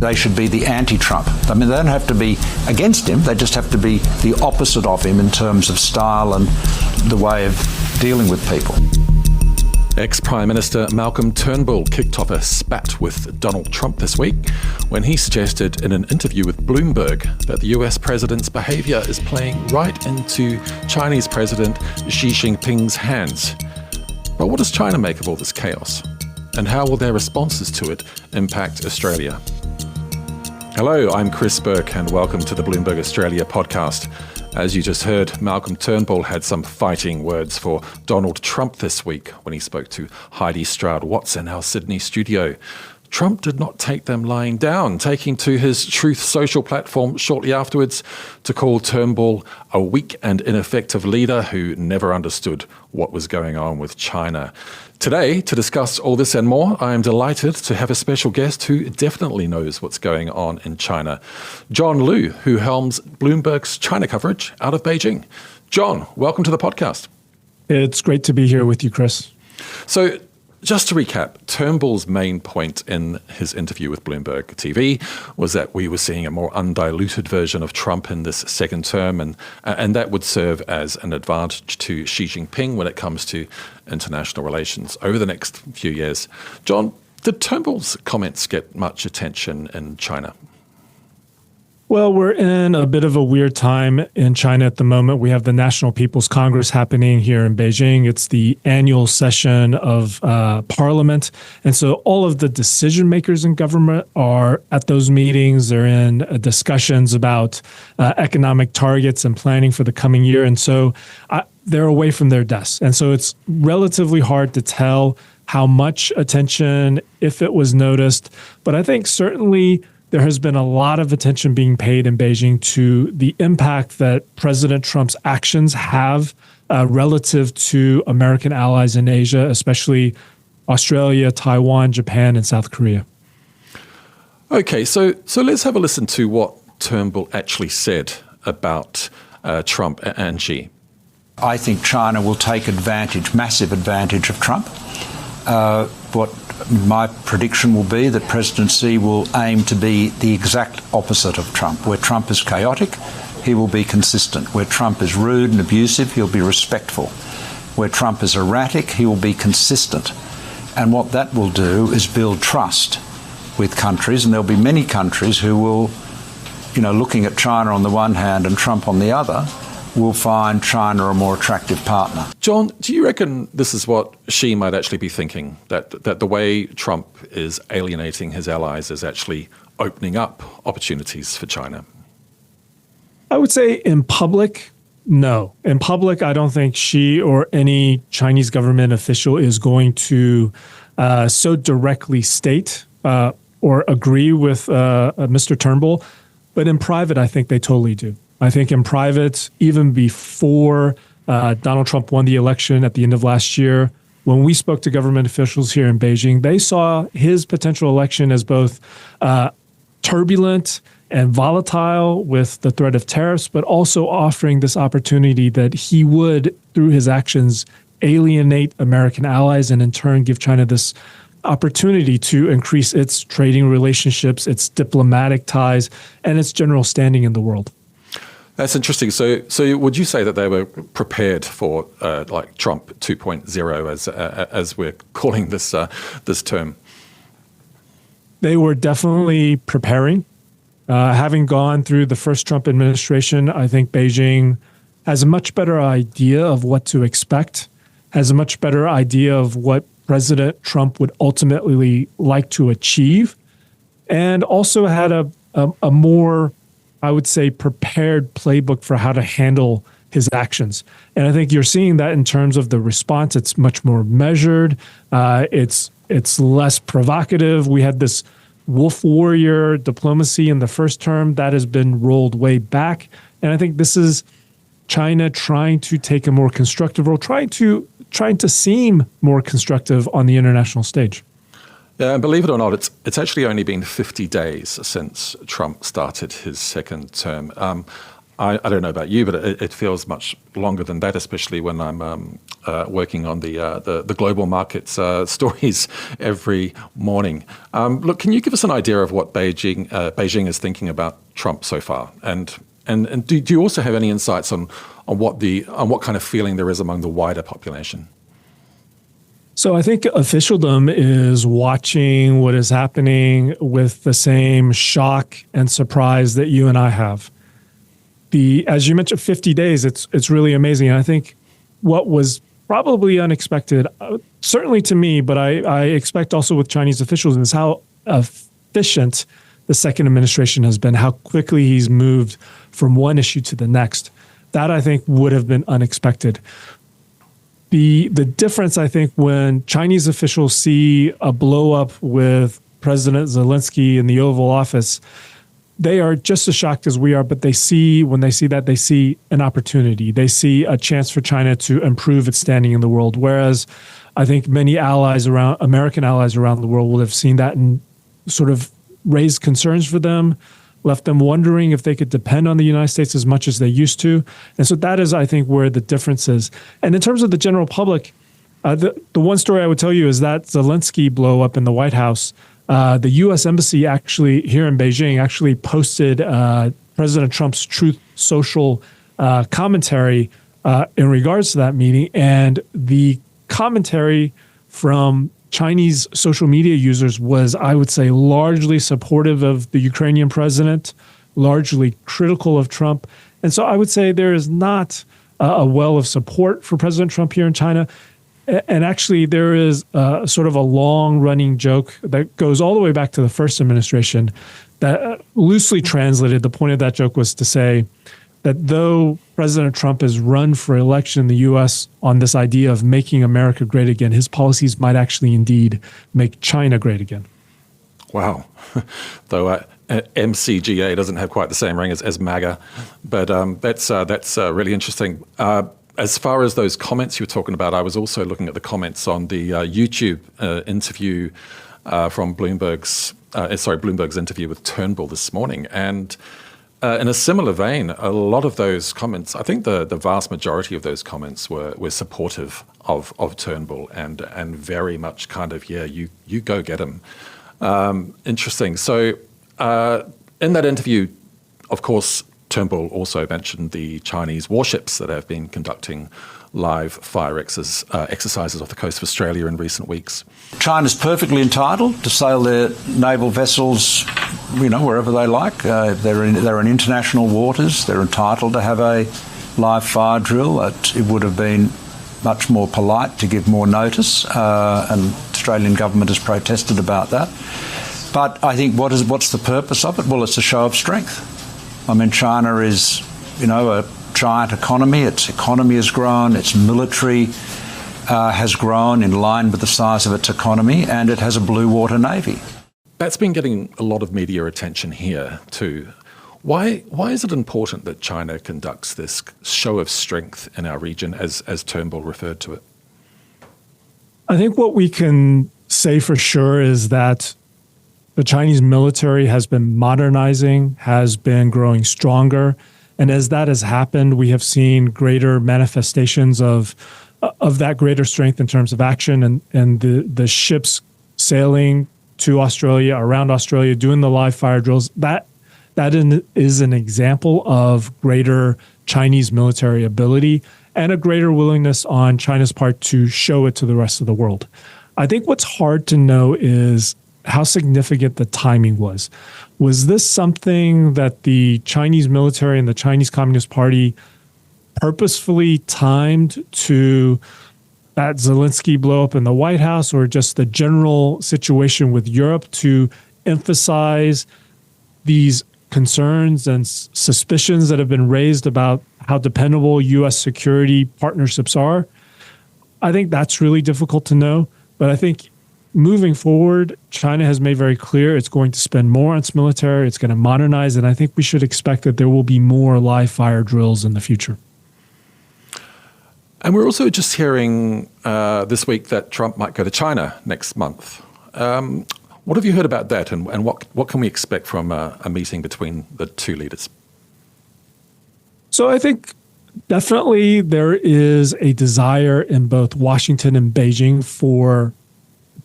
They should be the anti-Trump. I mean, they don't have to be against him. They just have to be the opposite of him in terms of style and the way of dealing with people. Ex-Prime Minister Malcolm Turnbull kicked off a spat with Donald Trump this week when he suggested in an interview with Bloomberg that the US president's behaviour is playing right into Chinese President Xi Jinping's hands. But what does China make of all this chaos? And how will their responses to it impact Australia? Hello, I'm Chris Bourke and welcome to the Bloomberg Australia podcast. As you just heard, Malcolm Turnbull had some fighting words for Donald Trump this week when he spoke to Heidi Stroud-Watts in our Sydney studio. Trump did not take them lying down, taking to his Truth Social platform shortly afterwards to call Turnbull a weak and ineffective leader who never understood what was going on with China. Today, to discuss all this and more, I am delighted to have a special guest who definitely knows what's going on in China. John Liu, who helms Bloomberg's China coverage out of Beijing. John, welcome to the podcast. It's great to be here with you, Chris. So, just to recap, Turnbull's main point in his interview with Bloomberg TV was that we were seeing a more undiluted version of Trump in this second term, and that would serve as an advantage to Xi Jinping when it comes to international relations over the next few years. John, did Turnbull's comments get much attention in China? Well, we're in a bit of a weird time in China at the moment. We have the National People's Congress happening here in Beijing. It's the annual session of parliament. And so all of the decision makers in government are at those meetings. They're in discussions about economic targets and planning for the coming year. And so they're away from their desks. And so it's relatively hard to tell how much attention, if it was noticed. But I think certainly there has been a lot of attention being paid in Beijing to the impact that President Trump's actions have relative to American allies in Asia, especially Australia, Taiwan, Japan, and South Korea. Okay, so let's have a listen to what Turnbull actually said about Trump and Xi. I think China will take advantage, massive advantage of Trump. What my prediction will be that President Xi will aim to be the exact opposite of Trump. Where Trump is chaotic, he will be consistent. Where Trump is rude and abusive, he'll be respectful. Where Trump is erratic, he will be consistent. And what that will do is build trust with countries, and there'll be many countries who will, looking at China on the one hand and Trump on the other, will find China a more attractive partner. John, do you reckon this is what Xi might actually be thinking, that the way Trump is alienating his allies is actually opening up opportunities for China? I would say in public, no. In public, I don't think Xi or any Chinese government official is going to so directly state or agree with Mr. Turnbull. But in private, I think they totally do. I think in private, even before Donald Trump won the election at the end of last year, when we spoke to government officials here in Beijing, they saw his potential election as both turbulent and volatile with the threat of tariffs, but also offering this opportunity that he would, through his actions, alienate American allies and in turn give China this opportunity to increase its trading relationships, its diplomatic ties, and its general standing in the world. That's interesting. So would you say that they were prepared for like Trump 2.0, as we're calling this term? They were definitely preparing. Having gone through the first Trump administration, I think Beijing has a much better idea of what to expect, has a much better idea of what President Trump would ultimately like to achieve, and also had a more, I would say, prepared playbook for how to handle his actions. And I think you're seeing that in terms of the response. It's much more measured. It's less provocative. We had this wolf warrior diplomacy in the first term that has been rolled way back. And I think this is China trying to take a more constructive role, trying to seem more constructive on the international stage. Yeah, and believe it or not, it's actually only been 50 days since Trump started his second term. I don't know about you, but it feels much longer than that, especially when I'm working on the global markets stories every morning. Look, can you give us an idea of what Beijing is thinking about Trump so far? And do you also have any insights on what kind of feeling there is among the wider population? So I think officialdom is watching what is happening with the same shock and surprise that you and I have. As you mentioned, 50 days, it's really amazing. And I think what was probably unexpected, certainly to me, but I expect also with Chinese officials, is how efficient the second administration has been, how quickly he's moved from one issue to the next. That, I think, would have been unexpected. The difference, I think, when Chinese officials see a blow up with President Zelensky in the Oval Office, they are just as shocked as we are, but when they see that, they see an opportunity. They see a chance for China to improve its standing in the world. Whereas I think many American allies around the world will have seen that and sort of raised concerns for them, left them wondering if they could depend on the United States as much as they used to. And so that is, I think, where the difference is. And in terms of the general public, the one story I would tell you is that Zelensky blow up in the White House. The U.S. Embassy actually here in Beijing actually posted President Trump's Truth Social commentary in regards to that meeting. And the commentary from Chinese social media users was, I would say, largely supportive of the Ukrainian president, largely critical of Trump. And so I would say there is not a well of support for President Trump here in China. And actually, there is sort of a long-running joke that goes all the way back to the first administration that loosely translated, the point of that joke was to say that though President Trump has run for election in the U.S. on this idea of making America great again, his policies might actually indeed make China great again. Wow. Though MCGA doesn't have quite the same ring as MAGA, but that's really interesting. As far as those comments you were talking about, I was also looking at the comments on the YouTube interview from Bloomberg's interview with Turnbull this morning. And in a similar vein, a lot of those comments, I think the vast majority of those comments were supportive of Turnbull and very much kind of, yeah, you go get him. Interesting. So in that interview, of course, Turnbull also mentioned the Chinese warships that have been conducting live fire exercises off the coast of Australia in recent weeks. China's perfectly entitled to sail their naval vessels, wherever they like. They're in international waters. They're entitled to have a live fire drill. It would have been much more polite to give more notice, and the Australian government has protested about that. But I think what's the purpose of it? Well, it's a show of strength. I mean, China is, a giant economy. Its economy has grown. Its military has grown in line with the size of its economy, and it has a blue water navy. That's been getting a lot of media attention here too. Why is it important that China conducts this show of strength in our region, as Turnbull referred to it? I think what we can say for sure is that the Chinese military has been modernizing, has been growing stronger. And as that has happened, we have seen greater manifestations of that greater strength in terms of action, and the ships sailing to Australia, around Australia, doing the live fire drills. That is an example of greater Chinese military ability and a greater willingness on China's part to show it to the rest of the world. I think what's hard to know is how significant the timing was. Was this something that the Chinese military and the Chinese Communist Party purposefully timed to that Zelensky blow up in the White House, or just the general situation with Europe to emphasize these concerns and suspicions that have been raised about how dependable U.S. security partnerships are? I think that's really difficult to know, but I think moving forward, China has made very clear it's going to spend more on its military, it's going to modernize, and I think we should expect that there will be more live fire drills in the future. And we're also just hearing this week that Trump might go to China next month. What have you heard about that, and what can we expect from a meeting between the two leaders? So I think definitely there is a desire in both Washington and Beijing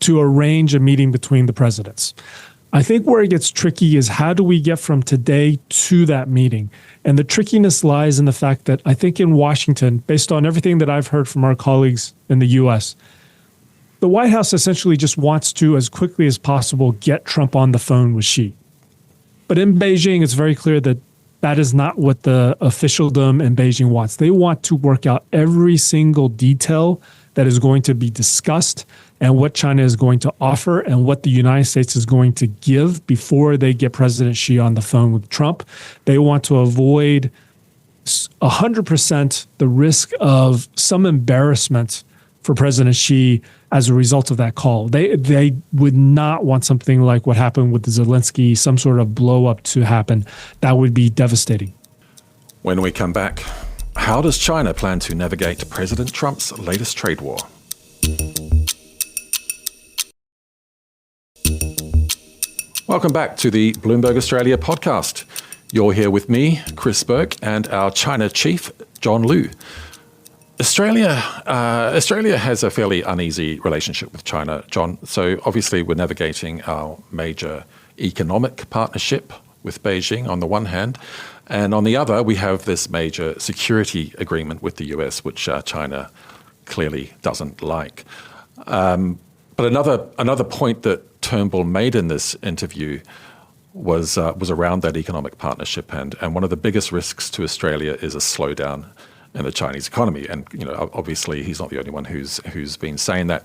to arrange a meeting between the presidents. I think where it gets tricky is how do we get from today to that meeting? And the trickiness lies in the fact that I think in Washington, based on everything that I've heard from our colleagues in the U.S., the White House essentially just wants to, as quickly as possible, get Trump on the phone with Xi. But in Beijing, it's very clear that that is not what the officialdom in Beijing wants. They want to work out every single detail that is going to be discussed and what China is going to offer and what the United States is going to give before they get President Xi on the phone with Trump. They want to avoid 100% the risk of some embarrassment for President Xi as a result of that call. They would not want something like what happened with Zelensky, some sort of blow up to happen. That would be devastating. When we come back, how does China plan to navigate President Trump's latest trade war? Welcome back to the Bloomberg Australia podcast. You're here with me, Chris Bourke, and our China chief, John Liu. Australia has a fairly uneasy relationship with China, John. So obviously we're navigating our major economic partnership with Beijing on the one hand, and on the other we have this major security agreement with the US, which China clearly doesn't like. But another point that Turnbull made in this interview was around that economic partnership, and one of the biggest risks to Australia is a slowdown in the Chinese economy. And obviously he's not the only one who's been saying that.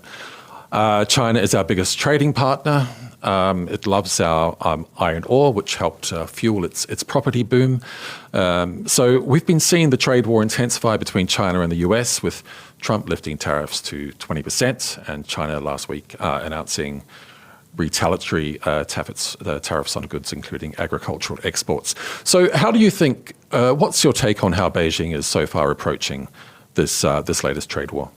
China is our biggest trading partner. It loves our iron ore, which helped fuel its property boom. So we've been seeing the trade war intensify between China and the US, with Trump lifting tariffs to 20%, and China last week announcing retaliatory tariffs on goods, including agricultural exports. So how do you think, what's your take on how Beijing is so far approaching this latest trade war?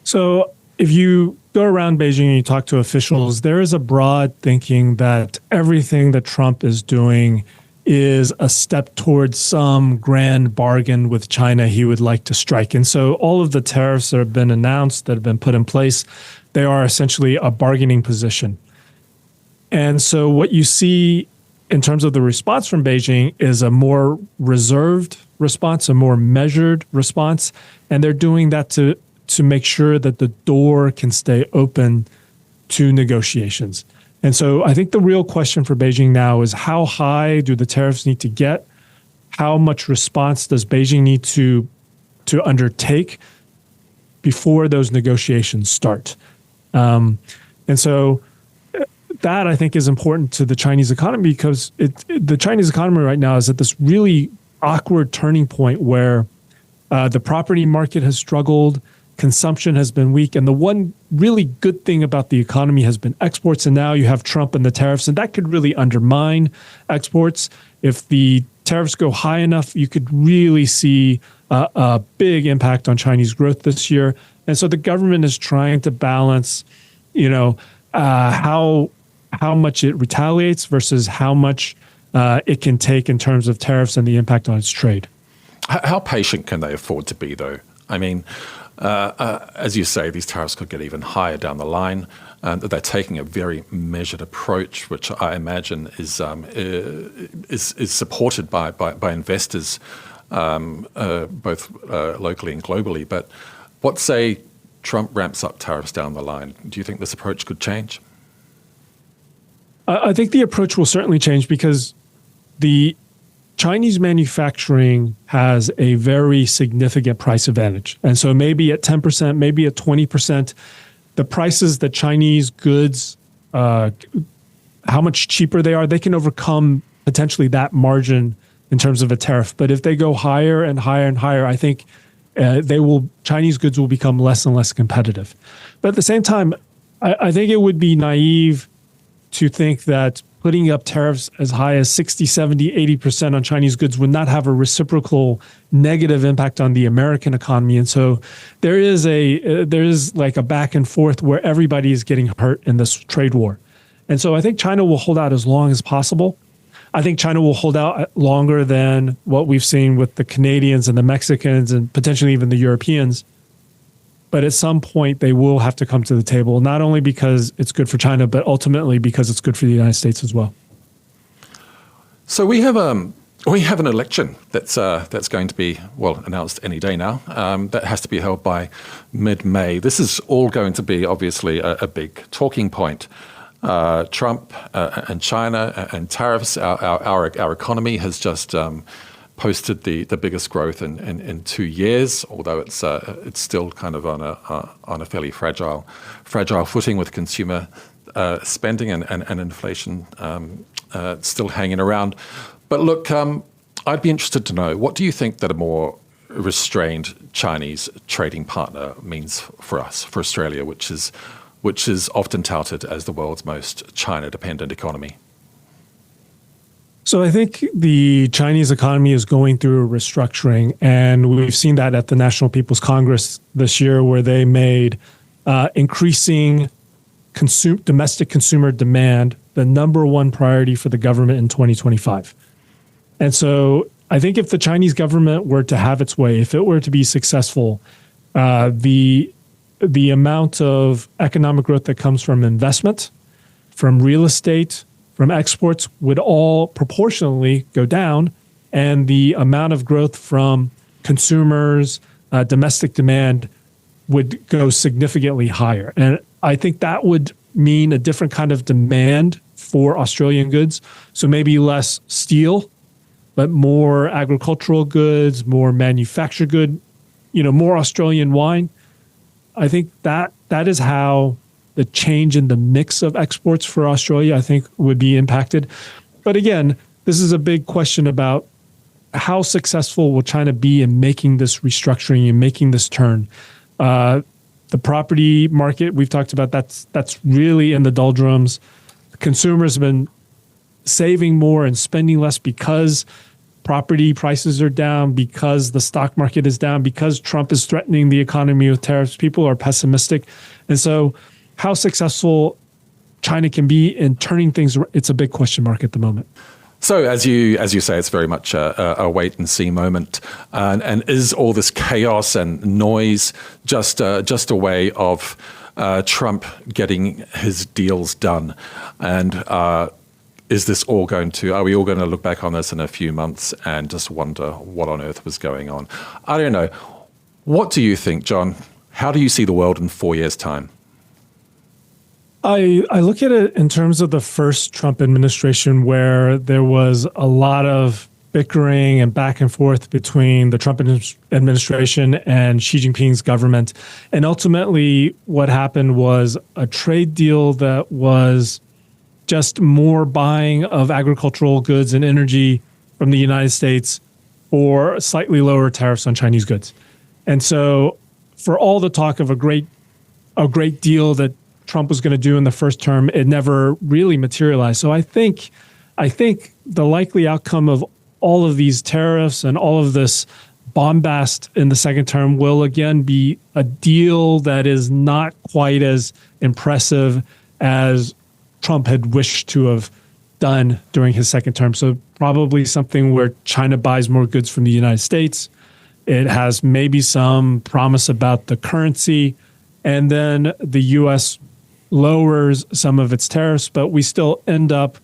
So if you go around Beijing and you talk to officials, there is a broad thinking that everything that Trump is doing is a step towards some grand bargain with China he would like to strike. And so all of the tariffs that have been announced, that have been put in place, they are essentially a bargaining position. And so what you see in terms of the response from Beijing is a more reserved response, a more measured response. And they're doing that to make sure that the door can stay open to negotiations. And so I think the real question for Beijing now is how high do the tariffs need to get? How much response does Beijing need to undertake before those negotiations start? And so that, I think, is important to the Chinese economy, because the Chinese economy right now is at this really awkward turning point where the property market has struggled, consumption has been weak, and the one really good thing about the economy has been exports, and now you have Trump and the tariffs, and that could really undermine exports. If the tariffs go high enough, you could really see a big impact on Chinese growth this year. And so the government is trying to balance, how much it retaliates versus how much it can take in terms of tariffs and the impact on its trade. How patient can they afford to be, though? I mean, as you say, these tariffs could get even higher down the line. They're taking a very measured approach, which I imagine is supported by investors, both locally and globally. But what say Trump ramps up tariffs down the line? Do you think this approach could change? I think the approach will certainly change, because the Chinese manufacturing has a very significant price advantage. And so maybe at 10%, maybe at 20%, the prices that Chinese goods, how much cheaper they are, they can overcome potentially that margin in terms of a tariff. But if they go higher and higher and higher, I think Chinese goods will become less and less competitive. But at the same time, I think it would be naive to think that putting up tariffs as high as 60, 70, 80% on Chinese goods would not have a reciprocal negative impact on the American economy. And so there is like a back and forth where everybody is getting hurt in this trade war. And so I think China will hold out as long as possible. I think China will hold out longer than what we've seen with the Canadians and the Mexicans and potentially even the Europeans. But at some point, they will have to come to the table, not only because it's good for China, but ultimately because it's good for the United States as well. So we have an election that's going to be, well, announced any day now. That has to be held by mid-May. This is all going to be obviously a big talking point. Trump and China and tariffs. Our economy has just posted the biggest growth in 2 years, although it's still kind of on a fairly fragile footing with consumer spending and inflation still hanging around. But look, I'd be interested to know, what do you think that a more restrained Chinese trading partner means for us, for Australia, which is often touted as the world's most China-dependent economy? So I think the Chinese economy is going through a restructuring, and we've seen that at the National People's Congress this year, where they made increasing domestic consumer demand the number one priority for the government in 2025. And so I think if the Chinese government were to have its way, if it were to be successful, the amount of economic growth that comes from investment, from real estate, from exports would all proportionally go down, and the amount of growth from consumers, domestic demand would go significantly higher. And I think that would mean a different kind of demand for Australian goods. So maybe less steel, but more agricultural goods, more manufactured good, more Australian wine. I think that is how the change in the mix of exports for Australia, I think, would be impacted. But again, this is a big question about how successful will China be in making this restructuring and making this turn. The property market, we've talked about, that's really in the doldrums. Consumers have been saving more and spending less because property prices are down, because the stock market is down, because Trump is threatening the economy with tariffs. People are pessimistic. And so how successful China can be in turning things, it's a big question mark at the moment. So as you say, it's very much a wait and see moment. And is all this chaos and noise just a way of Trump getting his deals done? And is this all are we all going to look back on this in a few months and just wonder what on earth was going on? I don't know. What do you think, John? How do you see the world in 4 years' time? I look at it in terms of the first Trump administration, where there was a lot of bickering and back and forth between the Trump administration and Xi Jinping's government. And ultimately, what happened was a trade deal that was just more buying of agricultural goods and energy from the United States or slightly lower tariffs on Chinese goods. And so for all the talk of a great deal that Trump was going to do in the first term, it never really materialized. So I think the likely outcome of all of these tariffs and all of this bombast in the second term will again be a deal that is not quite as impressive as Trump had wished to have done during his second term. So probably something where China buys more goods from the United States. It has maybe some promise about the currency, and then the U.S. lowers some of its tariffs, but we still end up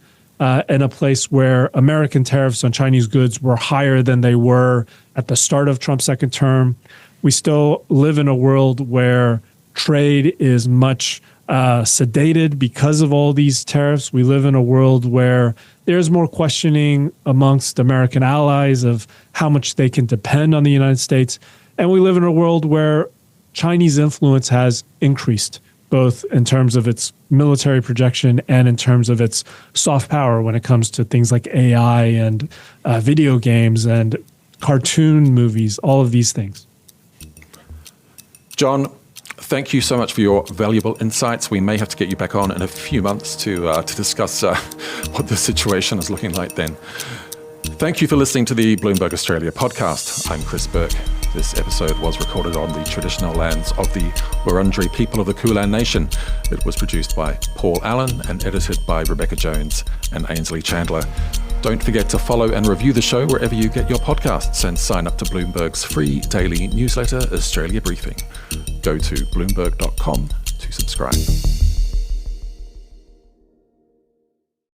in a place where American tariffs on Chinese goods were higher than they were at the start of Trump's second term. We still live in a world where trade is much sedated because of all these tariffs. We live in a world where there's more questioning amongst American allies of how much they can depend on the United States. And we live in a world where Chinese influence has increased, both in terms of its military projection and in terms of its soft power when it comes to things like AI and video games and cartoon movies, all of these things. John, thank you so much for your valuable insights. We may have to get you back on in a few months to discuss what the situation is looking like then. Thank you for listening to the Bloomberg Australia podcast. I'm Chris Bourke. This episode was recorded on the traditional lands of the Wurundjeri people of the Kulin Nation. It was produced by Paul Allen and edited by Rebecca Jones and Ainsley Chandler. Don't forget to follow and review the show wherever you get your podcasts and sign up to Bloomberg's free daily newsletter, Australia Briefing. Go to bloomberg.com to subscribe.